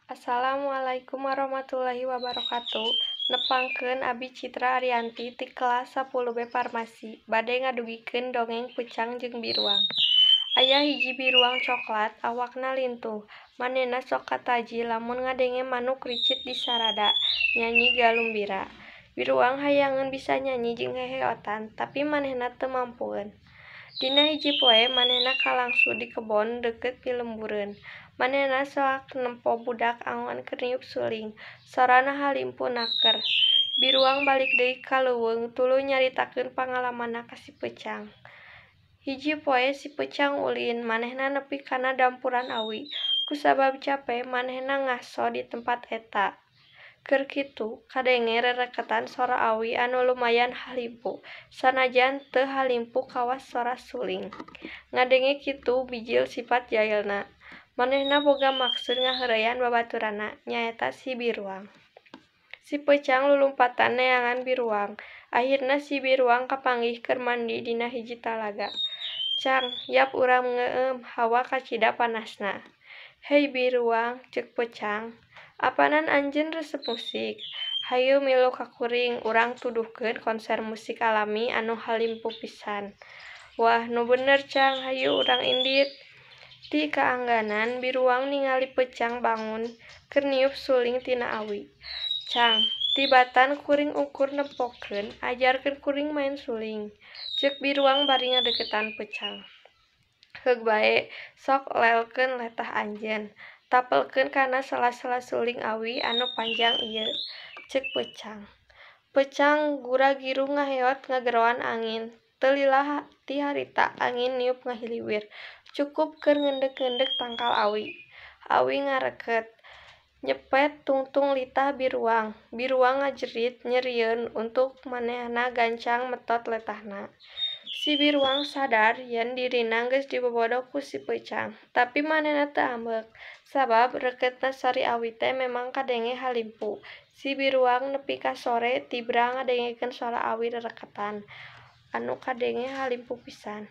Assalamualaikum warahmatullahi wabarakatuh. Nepangkeun Abi Citra Ariyanti ti kelas 10B Farmasi bade ngadugikeun dongeng Pucang jeung Biruang. Aya hiji biruang coklat awakna lintuh. Manehna sok kataji lamun ngadenge manuk ricit di sarada, nyanyi galumbira. Biruang hayangeun bisa nyanyi jeung heheotan, tapi manehna teu mampueun. Dina hiji poe manehna kalangsu di kebon deukeut pilembureun. Manehna soak nempo budak angon keur niup suling, sorana halimpu naker. Biruang balik deui ka leuweung tuluy nyaritakeun pangalamanna ka si Peucang. Hiji poe si Peucang ulin, manehna nepi kana dampuran awi. Kusabab capek manehna ngaso di tempat eta. Keur kitu, kadenge rereketan sora awi anu lumayan halimpu, sanajan teu halimpu kawas sora suling. Ngadenge kitu bijil sifat jaelna. Manehna boga maksud ngaheureyan babaturanna, nyaeta si Biruang. Si Peucang lulumpatan neangan Biruang. Ahirna si Biruang kapanggih keur mandi dina hiji talaga. "Cang, yap urang ngeueum, hawa kacida panasna." "Hei Biruang," ceuk Peucang, "apanan anjeun resep musik? Hayu milu ka kuring, urang tuduhkeun konser musik alami anu halimpu pisan." "Wah, nu bener Cang, hayu urang indit." Ti kaangganan Biruang ningali Peucang bangun keur niup suling tina awi. "Cang, tibatan kuring ukur nempokeun, ajarkeun kuring maen suling," ceuk Biruang bari ngadeukeutan Peucang. "Heug bae, sok lelkeun letah anjeun, tapelkeun kana sela-sela suling awi anu panjang ieu," ceuk Peucang. Peucang gura-giru ngaheot ngageroan angin. Teu lila ti harita angin niup ngahiliwir, cukup keur ngeundeg-eundeg tangkal awi. Awi ngareket, nyepet tungtung litah Biruang. Biruang ngajerit nyerieun untuk manehna gancang metot letahna. Si Biruang sadar yen dirina geus dibobodo ku si Peucang, tapi manehna teu ambek, sabab reuketna sari awi teh memang kadenge halimpu. Si Biruang nepi ka sore tibra ngadengekeun sora awi rereketan, anu kadenge halimpu pisan.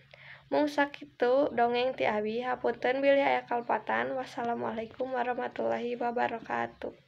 Mung sakitu dongeng ti Abi, hapunten bilih aya kalpatan. Wassalamualaikum warahmatullahi wabarakatuh.